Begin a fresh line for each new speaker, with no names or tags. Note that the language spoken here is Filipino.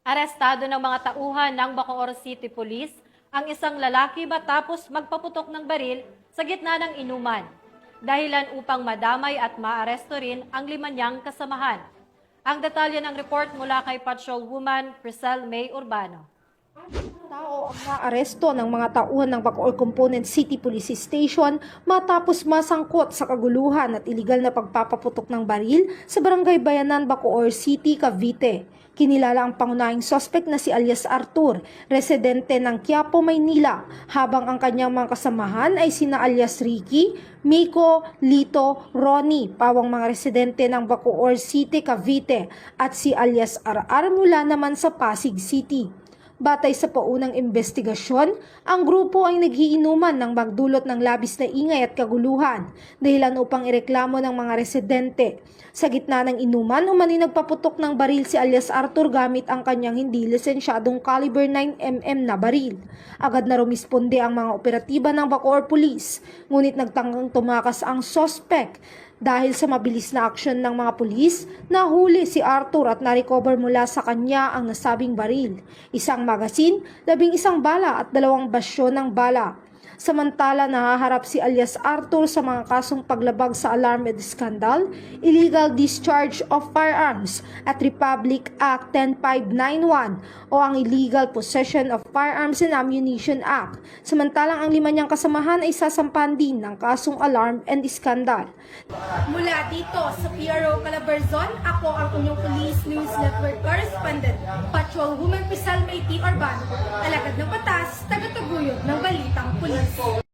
Arestado ng mga tauhan ng Bacoor City Police ang isang lalaki matapos magpaputok ng baril sa gitna ng inuman. Dahilan upang madamay at maaresto rin ang 5 niyang kasamahan. Ang detalye ng report mula kay Patrolwoman Priscel May Urbano.
Tao ang naaresto ng mga tauhan ng Bacoor Component City Police Station matapos masangkot sa kaguluhan at iligal na pagpapaputok ng baril sa Barangay Bayanan, Bacoor City, Cavite. Kinilala ang pangunahing suspect na si alias Arthur, residente ng Quiapo, Maynila, habang ang kanyang mga kasamahan ay sina alias Ricky, Miko, Lito, Ronnie, pawang mga residente ng Bacoor City, Cavite, at si alias RR mula naman sa Pasig City. Batay sa paunang investigasyon, ang grupo ay nagiinuman ng magdulot ng labis na ingay at kaguluhan, dahilan upang ireklamo ng mga residente. Sa gitna ng inuman, umani nagpaputok ng baril si alias Arthur gamit ang kanyang hindi lisensyadong caliber 9mm na baril. Agad na rumisponde ang mga operatiba ng Bacoor Police, ngunit nagtanggang tumakas ang suspect. Dahil sa mabilis na aksyon ng mga pulis, nahuli si Arthur at na-recover mula sa kanya ang nasabing baril, isang magasin, 11 bala at 2 basyo ng bala. Samantala, nahaharap si alias Arthur sa mga kasong paglabag sa alarm and scandal, illegal discharge of firearms at Republic Act 10591 o ang Illegal Possession of Firearms and Ammunition Act. Samantalang ang 5 niyang kasamahan ay sasampan din ng kasong alarm and scandal.
Mula dito sa PRO Calabarzon, ako ang inyong Police News Network Correspondent, Patrolwoman Priscel May Urbano, alagad ng batas, tagataguyod ng balitang pulis.